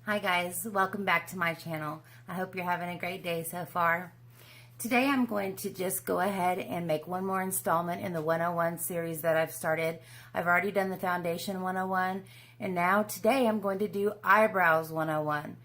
Hi guys, welcome back to my channel. I hope you're having a great day so far. Today I'm going to just go ahead and make one more installment in the 101 series that I've started. I've already done the Foundation 101 and now today I'm going to do Eyebrows 101.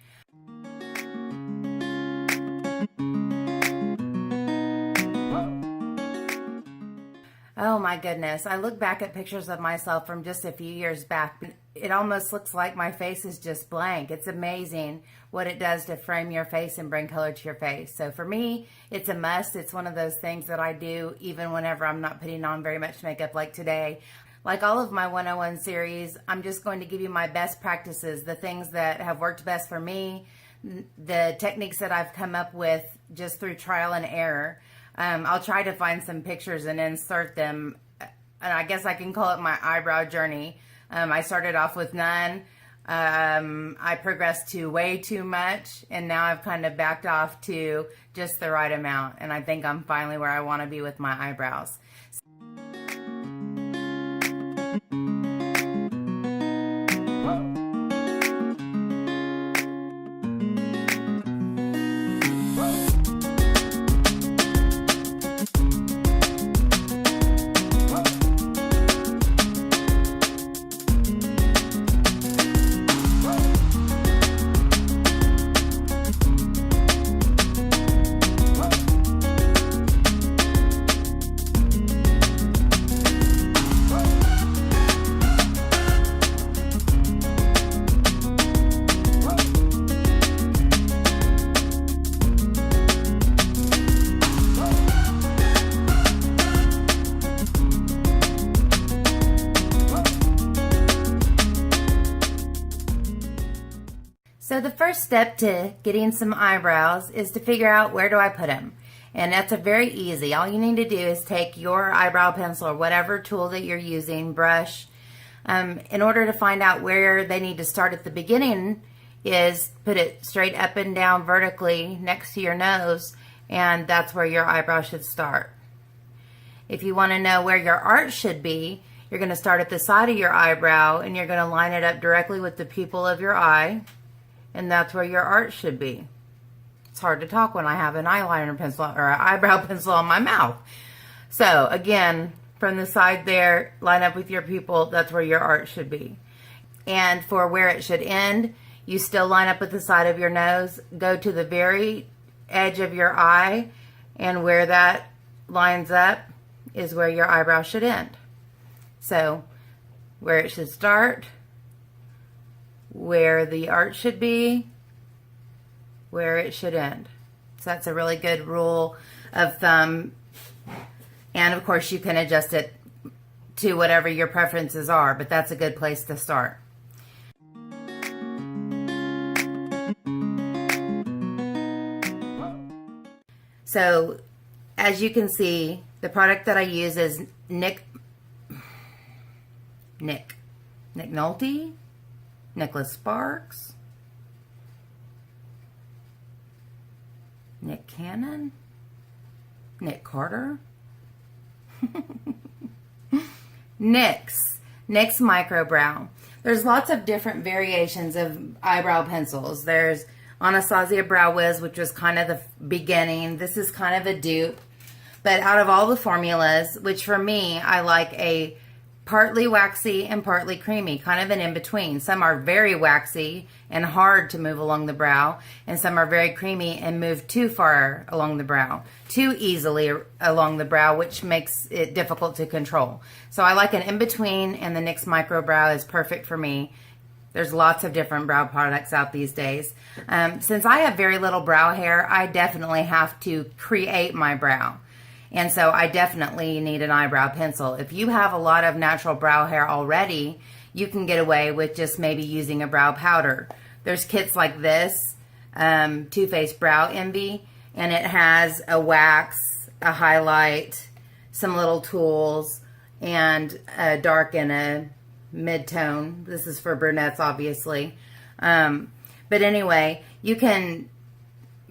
Oh my goodness, I look back at pictures of myself from just a few years back. It almost looks like my face is just blank. It's amazing what it does to frame your face and bring color to your face. So for me, it's a must. It's one of those things that I do even whenever I'm not putting on very much makeup like today. Like all of my 101 series, I'm just going to give you my best practices, the things that have worked best for me, the techniques that I've come up with just through trial and error. I'll try to find some pictures and insert them, and I guess I can call it my eyebrow journey. I started off with none. I progressed to way too much, and now I've kind of backed off to just the right amount, and I think I'm finally where I want to be with my eyebrows. So the first step to getting some eyebrows is to figure out where do I put them. And that's a very easy. All you need to do is take your eyebrow pencil or whatever tool that you're using, brush, in order to find out where they need to start at the beginning is put it straight up and down vertically next to your nose, and that's where your eyebrow should start. If you want to know where your arch should be, you're going to start at the side of your eyebrow and you're going to line it up directly with the pupil of your eye. And that's where your arch should be. It's hard to talk when I have an eyeliner pencil or an eyebrow pencil on my mouth. So again, from the side there, line up with your pupil. That's where your arch should be. And for where it should end, you still line up with the side of your nose. Go to the very edge of your eye, and where that lines up is where your eyebrow should end. So where it should start, where the arch should be, where it should end. So that's a really good rule of thumb. And of course you can adjust it to whatever your preferences are, but that's a good place to start. So as you can see, the product that I use is Nick Nolte, Nicholas Sparks, Nick Cannon, Nick Carter, NYX Micro Brow. There's lots of different variations of eyebrow pencils. There's Anastasia Brow Wiz, which was kind of the beginning. This is kind of a dupe. But out of all the formulas, which for me, I like a partly waxy and partly creamy, kind of an in-between. Some are very waxy and hard to move along the brow, and some are very creamy and move too far along the brow, too easily along the brow, which makes it difficult to control. So I like an in-between, and the NYX Micro Brow is perfect for me. There's lots of different brow products out these days. Since I have very little brow hair, I definitely have to create my brow. And so I definitely need an eyebrow pencil. If you have a lot of natural brow hair already, you can get away with just maybe using a brow powder. There's kits like this, Too Faced Brow Envy, and it has a wax, a highlight, some little tools, and a dark and a mid-tone. This is for brunettes, obviously. But anyway, you can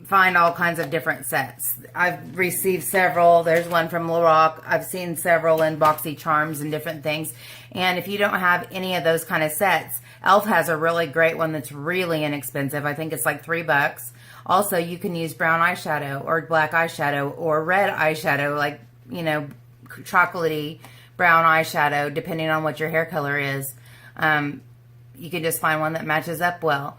find all kinds of different sets. I've received several. There's one from Lorac. I've seen several in Boxy Charms and different things. And if you don't have any of those kind of sets, Elf has a really great one that's really inexpensive. I think it's like $3. Also, you can use brown eyeshadow or black eyeshadow or red eyeshadow, like, you know, chocolatey brown eyeshadow, depending on what your hair color is. You can just find one that matches up well.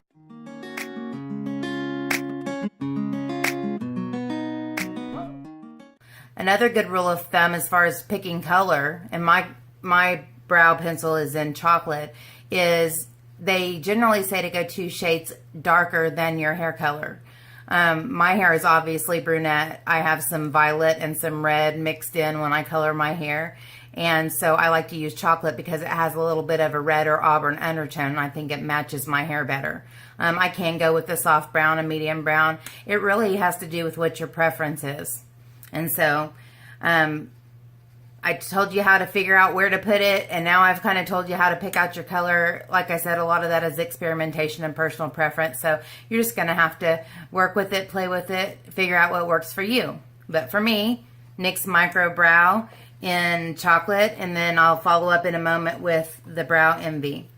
Another good rule of thumb as far as picking color, and my brow pencil is in chocolate, is they generally say to go 2 shades darker than your hair color. My hair is obviously brunette. I have some violet and some red mixed in when I color my hair. And so I like to use chocolate because it has a little bit of a red or auburn undertone. And I think it matches my hair better. I can go with the soft brown and medium brown. It really has to do with what your preference is. And so I told you how to figure out where to put it, and now I've kind of told you how to pick out your color. Like I said, a lot of that is experimentation and personal preference. So you're just going to have to work with it, play with it, figure out what works for you. But for me, NYX Micro Brow in chocolate, and then I'll follow up in a moment with the Brow Envy.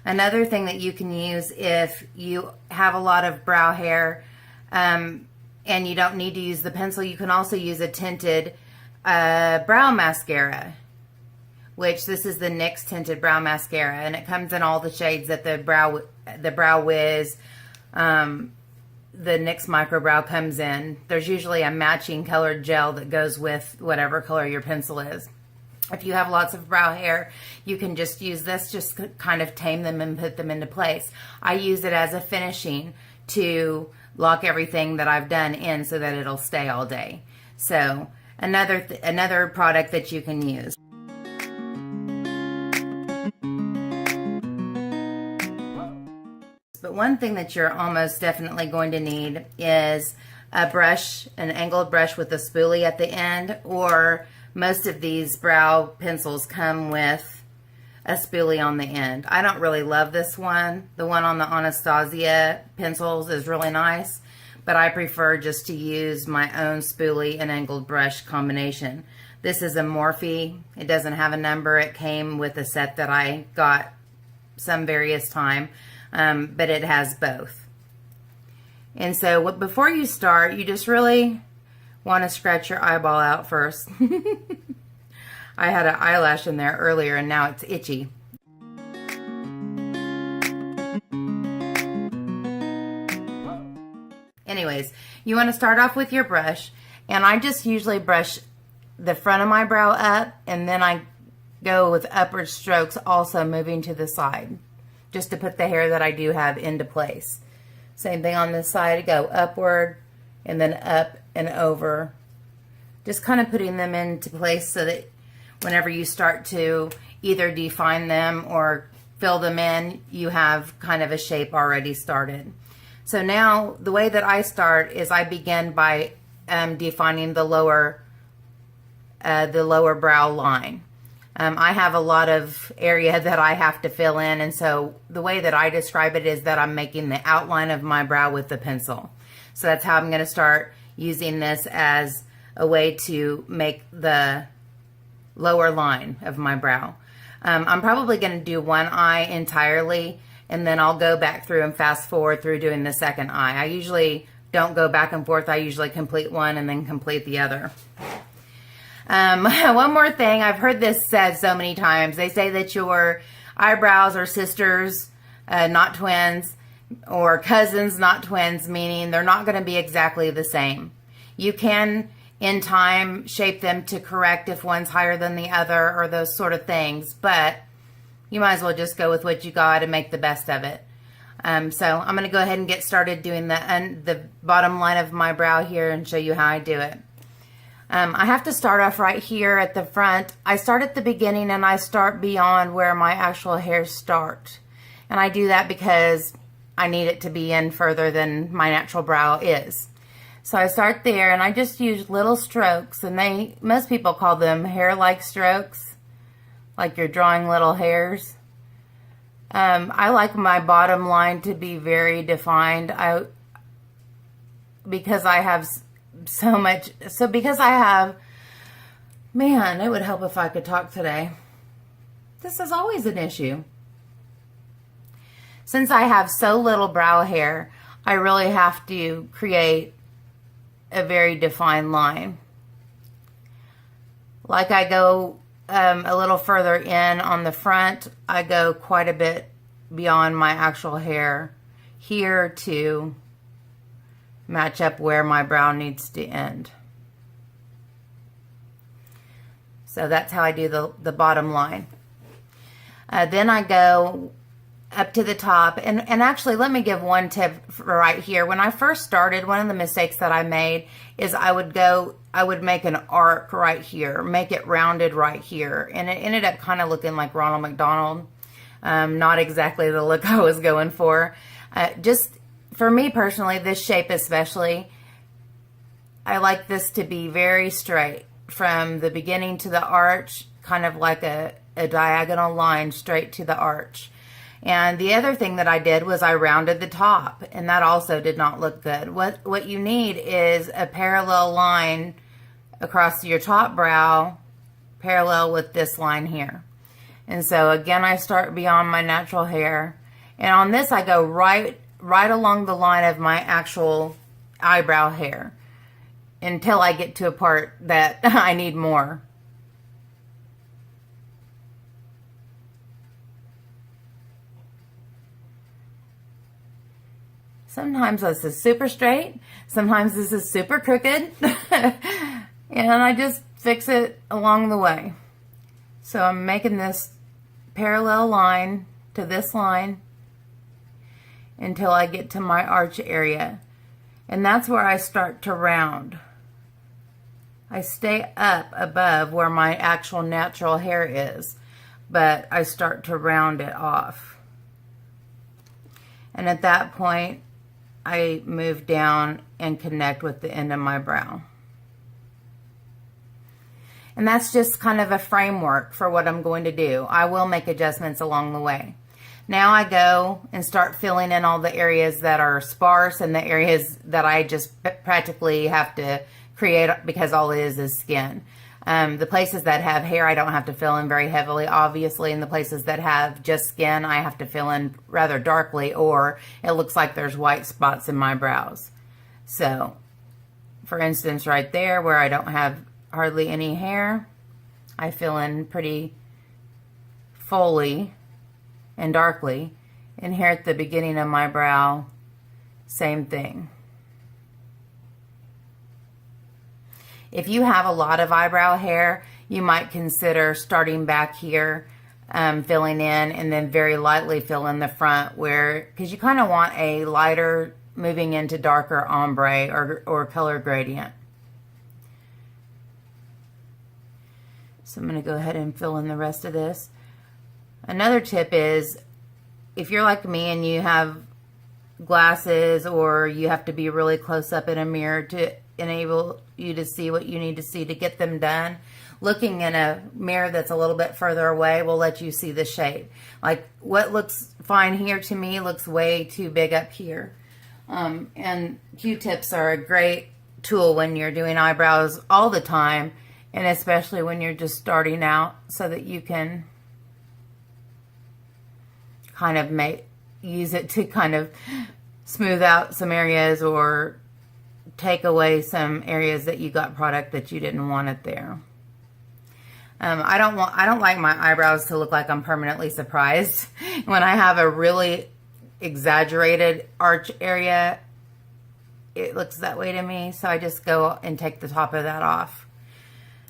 Another thing that you can use if you have a lot of brow hair and you don't need to use the pencil, you can also use a tinted brow mascara, which this is the NYX Tinted Brow Mascara, and it comes in all the shades that the Brow Wiz, the NYX Micro Brow comes in. There's usually a matching colored gel that goes with whatever color your pencil is. If you have lots of brow hair, you can just use this, just kind of tame them and put them into place. I use it as a finishing to lock everything that I've done in so that it'll stay all day. So another product that you can use. But one thing that you're almost definitely going to need is a brush, an angled brush with a spoolie at the end, or most of these brow pencils come with a spoolie on the end. I don't really love this one. The one on the Anastasia pencils is really nice, but I prefer just to use my own spoolie and angled brush combination. This is a Morphe. It doesn't have a number. It came with a set that I got some various time, but it has both. And so before you start, you just really want to scratch your eyeball out first. I had an eyelash in there earlier and now it's itchy. Anyways, you want to start off with your brush, and I just usually brush the front of my brow up, and then I go with upward strokes also moving to the side, just to put the hair that I do have into place. Same thing on this side, go upward and then up and over, just kind of putting them into place so that whenever you start to either define them or fill them in, you have kind of a shape already started. So now the way that I start is I begin by defining the lower brow line. I have a lot of area that I have to fill in, and so the way that I describe it is that I'm making the outline of my brow with the pencil. So that's how I'm going to start using this as a way to make the lower line of my brow. I'm probably going to do one eye entirely, and then I'll go back through and fast forward through doing the second eye. I usually don't go back and forth. I usually complete one and then complete the other. One more thing, I've heard this said so many times. They say that your eyebrows are sisters, not twins, or cousins, not twins, meaning they're not going to be exactly the same. You can, in time, shape them to correct if one's higher than the other or those sort of things, but you might as well just go with what you got and make the best of it. So I'm going to go ahead and get started doing the bottom line of my brow here and show you how I do it. I have to start off right here at the front. I start at the beginning and I start beyond where my actual hairs start. And I do that because I need it to be in further than my natural brow is. So I start there and I just use little strokes, and most people call them hair-like strokes, like you're drawing little hairs. I like my bottom line to be very defined. because I have so much. So because I have, man, it would help if I could talk today. This is always an issue. Since I have so little brow hair, I really have to create a very defined line. Like I go a little further in on the front, I go quite a bit beyond my actual hair here to match up where my brow needs to end. So that's how I do the bottom line. Then I go up to the top. And actually, let me give one tip for right here. When I first started, one of the mistakes that I made is I would make an arc right here, make it rounded right here. And it ended up kind of looking like Ronald McDonald. Not exactly the look I was going for. Just for me personally, this shape especially, I like this to be very straight from the beginning to the arch, kind of like a diagonal line straight to the arch. And the other thing that I did was I rounded the top, and that also did not look good. What you need is a parallel line across your top brow, parallel with this line here. And so again, I start beyond my natural hair, and on this I go right along the line of my actual eyebrow hair until I get to a part that I need more. Sometimes this is super straight. Sometimes this is super crooked. And I just fix it along the way. So I'm making this parallel line to this line until I get to my arch area. And that's where I start to round. I stay up above where my actual natural hair is, but I start to round it off. And at that point, I move down and connect with the end of my brow. And that's just kind of a framework for what I'm going to do. I will make adjustments along the way. Now I go and start filling in all the areas that are sparse and the areas that I just practically have to create because all it is skin. The places that have hair, I don't have to fill in very heavily, obviously. And the places that have just skin, I have to fill in rather darkly, or it looks like there's white spots in my brows. So, for instance, right there where I don't have hardly any hair, I fill in pretty fully and darkly. And here at the beginning of my brow, same thing. If you have a lot of eyebrow hair, you might consider starting back here, filling in, and then very lightly fill in the front because you kind of want a lighter moving into darker ombre or color gradient. So I'm going to go ahead and fill in the rest of this. Another tip is, if you're like me and you have glasses or you have to be really close up in a mirror to enable you to see what you need to see to get them done, looking in a mirror that's a little bit further away will let you see the shape. Like what looks fine here to me looks way too big up here. And Q-tips are a great tool when you're doing eyebrows all the time, and especially when you're just starting out, so that you can kind of use it to kind of smooth out some areas or take away some areas that you got product that you didn't want it there. I don't like my eyebrows to look like I'm permanently surprised. When I have a really exaggerated arch area, it looks that way to me. So I just go and take the top of that off.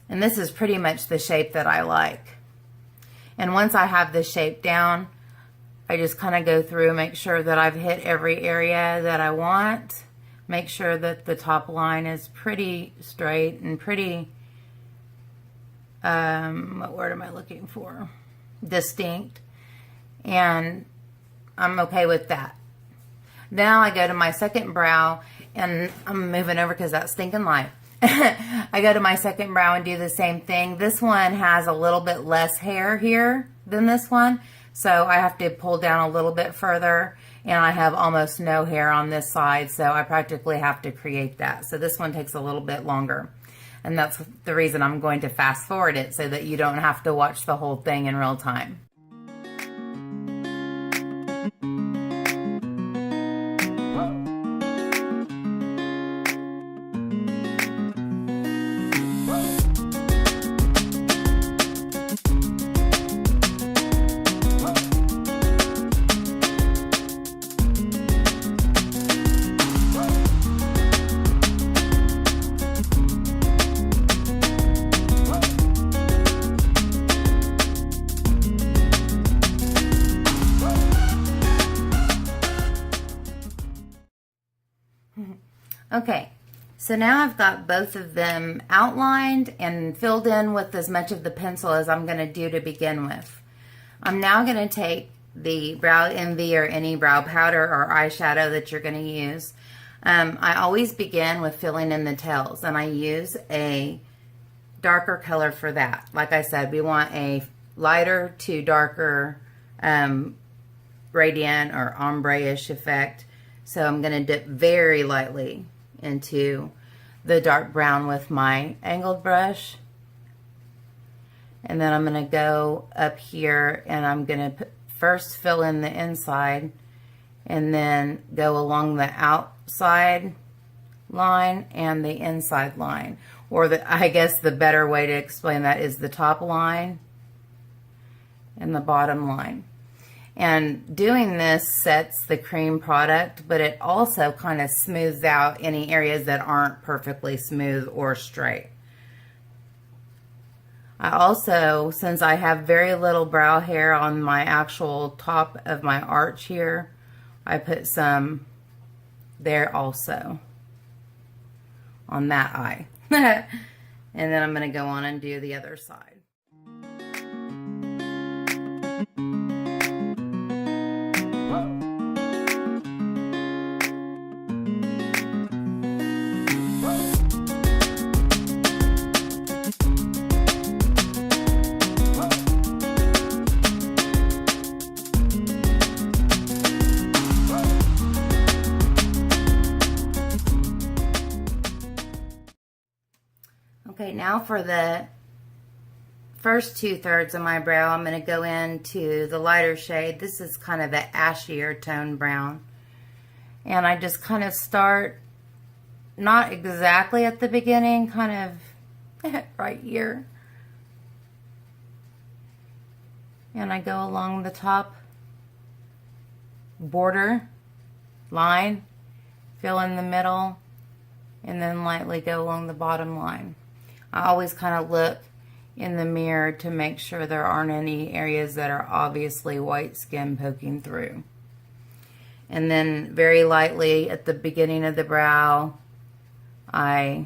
And this is pretty much the shape that I like. And once I have this shape down, I just kind of go through, make sure that I've hit every area that I want. Make sure that the top line is pretty straight and pretty, what word am I looking for? Distinct. And I'm okay with that. Now I go to my second brow, and I'm moving over because that's stinking light. I go to my second brow and do the same thing. This one has a little bit less hair here than this one, so I have to pull down a little bit further and I have almost no hair on this side, so I practically have to create that. So this one takes a little bit longer, and that's the reason I'm going to fast forward it so that you don't have to watch the whole thing in real time. Okay, so now I've got both of them outlined and filled in with as much of the pencil as I'm going to do to begin with. I'm now going to take the Brow Envy or any brow powder or eyeshadow that you're going to use. I always begin with filling in the tails, and I use a darker color for that. Like I said, we want a lighter to darker gradient or ombre-ish effect. So I'm going to dip very lightly into the dark brown with my angled brush. And then I'm going to go up here and I'm going to first fill in the inside and then go along the outside line and the inside line. Or I guess the better way to explain that is the top line and the bottom line. And doing this sets the cream product, but it also kind of smooths out any areas that aren't perfectly smooth or straight. I also, since I have very little brow hair on my actual top of my arch here, I put some there also on that eye. And then I'm going to go on and do the other side. Okay, now for the first 2/3 of my brow, I'm going to go into the lighter shade. This is kind of an ashier tone brown. And I just kind of start, not exactly at the beginning, kind of right here. And I go along the top border line, fill in the middle, and then lightly go along the bottom line. I always kind of look in the mirror to make sure there aren't any areas that are obviously white skin poking through. And then very lightly at the beginning of the brow, I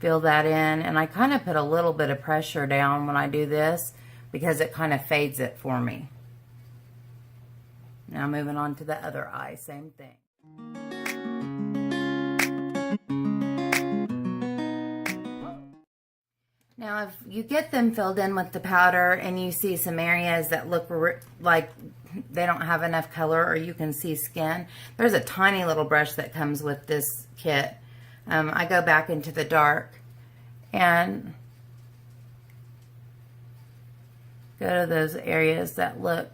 fill that in, and I kind of put a little bit of pressure down when I do this because it kind of fades it for me. Now moving on to the other eye, same thing. Now, if you get them filled in with the powder and you see some areas that look like they don't have enough color or you can see skin, there's a tiny little brush that comes with this kit. I go back into the dark and go to those areas that look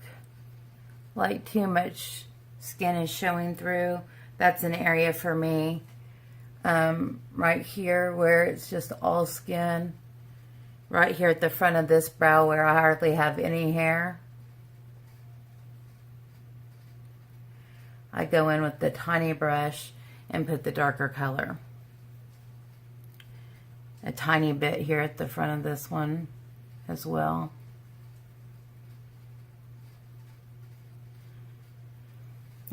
like too much skin is showing through. That's an area for me. Right here where it's just all skin. Right here at the front of this brow where I hardly have any hair. I go in with the tiny brush and put the darker color. A tiny bit here at the front of this one as well.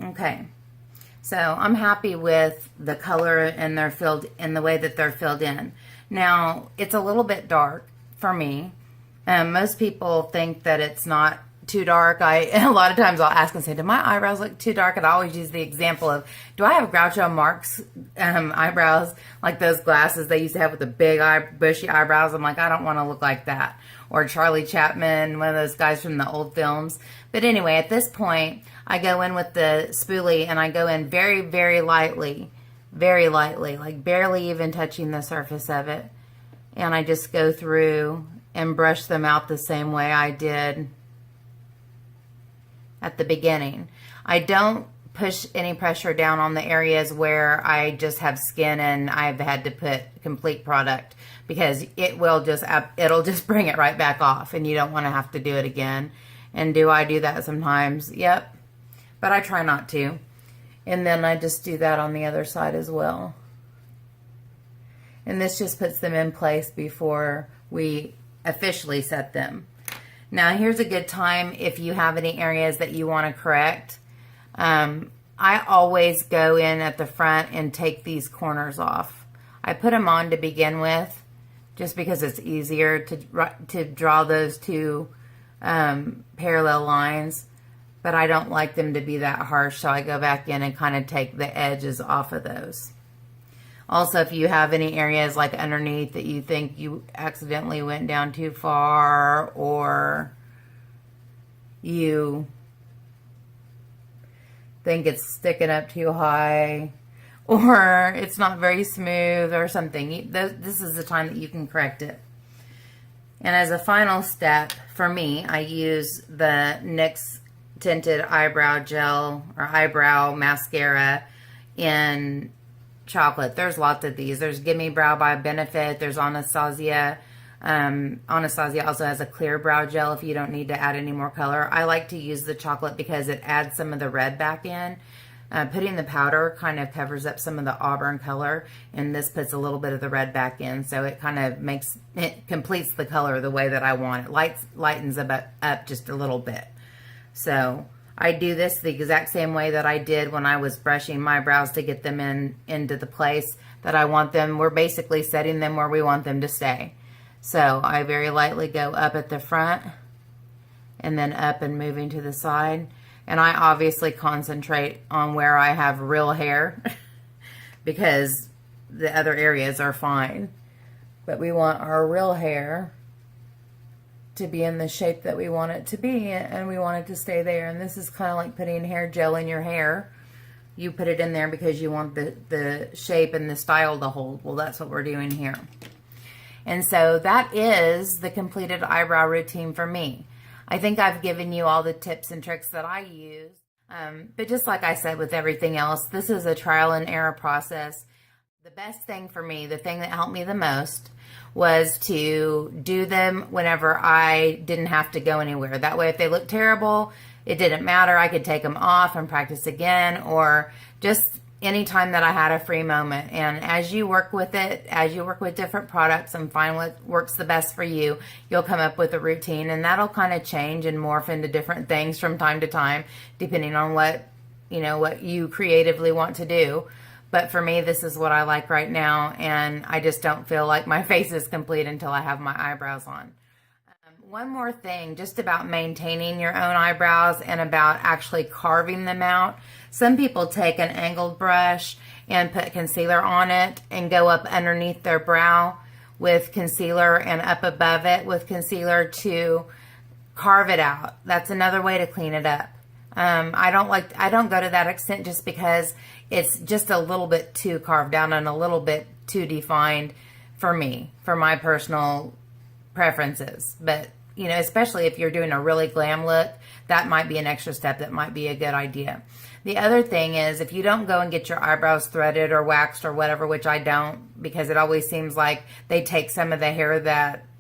Okay, so I'm happy with the color and they're filled in the way that they're filled in. Now, it's a little bit dark for me. Most people think that it's not too dark. A lot of times I'll ask and say, do my eyebrows look too dark? And I always use the example of, do I have Groucho Marx eyebrows, like those glasses they used to have with the big bushy eyebrows? I'm like, I don't want to look like that. Or Charlie Chaplin, one of those guys from the old films. But anyway, at this point, I go in with the spoolie and I go in very, very lightly, like barely even touching the surface of it. And I just go through and brush them out the same way I did at the beginning. I don't push any pressure down on the areas where I just have skin and I've had to put complete product, because it'll just bring it right back off and you don't want to have to do it again. And do I do that sometimes? Yep. But I try not to. And then I just do that on the other side as well. And this just puts them in place before we officially set them. Now here's a good time if you have any areas that you want to correct. I always go in at the front and take these corners off. I put them on to begin with just because it's easier to draw those two parallel lines, but I don't like them to be that harsh, so I go back in and kind of take the edges off of those. Also, if you have any areas like underneath that you think you accidentally went down too far, or you think it's sticking up too high, or it's not very smooth or something, this is the time that you can correct it. And as a final step, for me, I use the NYX Tinted Eyebrow Gel or Eyebrow Mascara in chocolate. There's lots of these. There's Gimme Brow by Benefit. There's Anastasia. Anastasia also has a clear brow gel if you don't need to add any more color. I like to use the chocolate because it adds some of the red back in. Putting the powder kind of covers up some of the auburn color, and this puts a little bit of the red back in, so it kind of completes the color the way that I want it. Lightens up just a little bit. So I do this the exact same way that I did when I was brushing my brows to get them into the place that I want them. We're basically setting them where we want them to stay. So I very lightly go up at the front and then up and moving to the side. And I obviously concentrate on where I have real hair because the other areas are fine. But we want our real hair to be in the shape that we want it to be, and we want it to stay there. And this is kind of like putting hair gel in your hair. You put it in there because you want the shape and the style to hold. Well, that's what we're doing here. And so that is the completed eyebrow routine for me. I think I've given you all the tips and tricks that I use. But just like I said with everything else, this is a trial and error process. The best thing for me, the thing that helped me the most, was to do them whenever I didn't have to go anywhere. That way, if they looked terrible, it didn't matter. I could take them off and practice again, or just anytime that I had a free moment. And as you work with it, as you work with different products and find what works the best for you, you'll come up with a routine, and that'll kind of change and morph into different things from time to time, depending on what you creatively want to do. But for me, this is what I like right now, and I just don't feel like my face is complete until I have my eyebrows on. One more thing, just about maintaining your own eyebrows and about actually carving them out. Some people take an angled brush and put concealer on it and go up underneath their brow with concealer and up above it with concealer to carve it out. That's another way to clean it up. I don't go to that extent just because it's just a little bit too carved down and a little bit too defined for me, for my personal preferences. But, especially if you're doing a really glam look, that might be an extra step that might be a good idea. The other thing is, if you don't go and get your eyebrows threaded or waxed or whatever, which I don't, because it always seems like they take some of the hair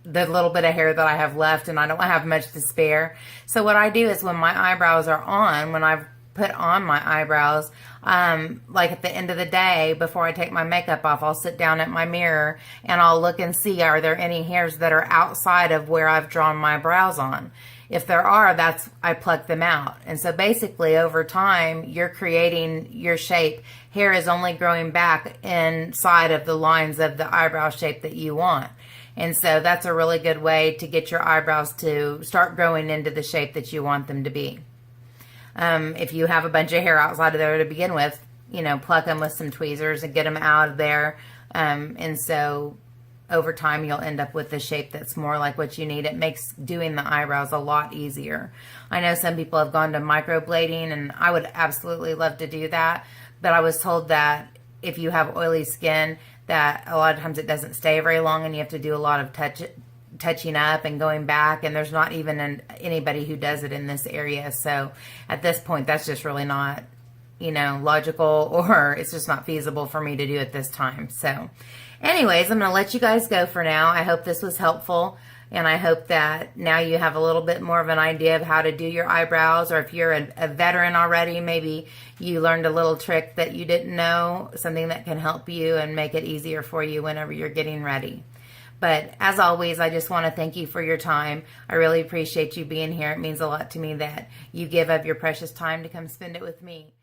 the little bit of hair that I have left, and I don't have much to spare. So what I do is when my eyebrows are on, when I've put on my eyebrows, like at the end of the day, before I take my makeup off, I'll sit down at my mirror and I'll look and see, are there any hairs that are outside of where I've drawn my brows on? If there are, I pluck them out. And so basically over time, you're creating your shape. Hair is only growing back inside of the lines of the eyebrow shape that you want. And so that's a really good way to get your eyebrows to start growing into the shape that you want them to be. If you have a bunch of hair outside of there to begin with, pluck them with some tweezers and get them out of there. And so over time you'll end up with the shape that's more like what you need. It makes doing the eyebrows a lot easier. I know some people have gone to microblading, and I would absolutely love to do that, but I was told that if you have oily skin, that a lot of times it doesn't stay very long, and you have to do a lot of touching up and going back, and there's not even anybody who does it in this area. So at this point, that's just really not, you know, logical, or it's just not feasible for me to do at this time. So anyways, I'm going to let you guys go for now. I hope this was helpful, and I hope that now you have a little bit more of an idea of how to do your eyebrows, or if you're a veteran already, maybe you learned a little trick that you didn't know, something that can help you and make it easier for you whenever you're getting ready. But as always, I just want to thank you for your time. I really appreciate you being here. It means a lot to me that you give up your precious time to come spend it with me.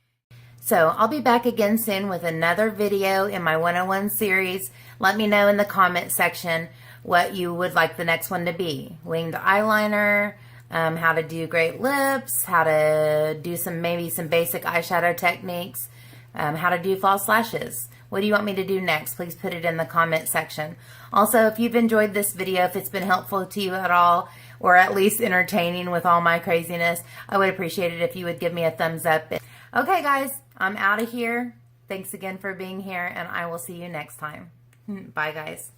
So I'll be back again soon with another video in my 101 series. Let me know in the comment section what you would like the next one to be. Winged eyeliner, how to do great lips, how to do maybe some basic eyeshadow techniques, how to do false lashes. What do you want me to do next? Please put it in the comment section. Also, if you've enjoyed this video, if it's been helpful to you at all, or at least entertaining with all my craziness, I would appreciate it if you would give me a thumbs up. Okay, guys, I'm out of here. Thanks again for being here, and I will see you next time. Bye, guys.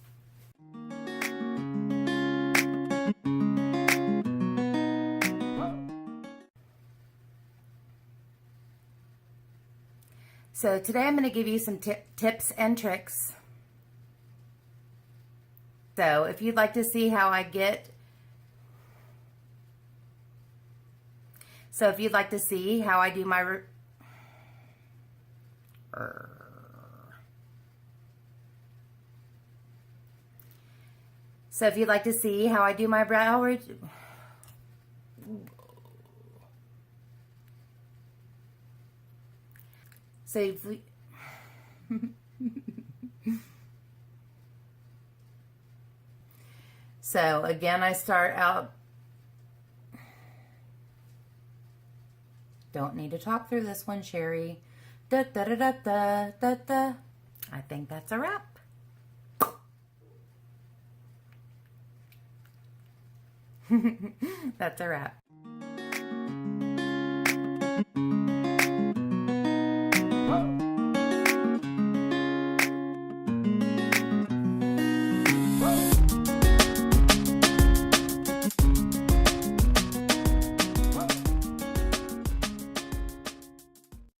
So today I'm going to give you some tips and tricks. So if you'd like to see how I get... So if you'd like to see how I do my... So if you'd like to see how I do my brow... So if we... So again, I start out... Don't need to talk through this one, Sherri. Da da da da da da da. I think that's a wrap. That's a wrap.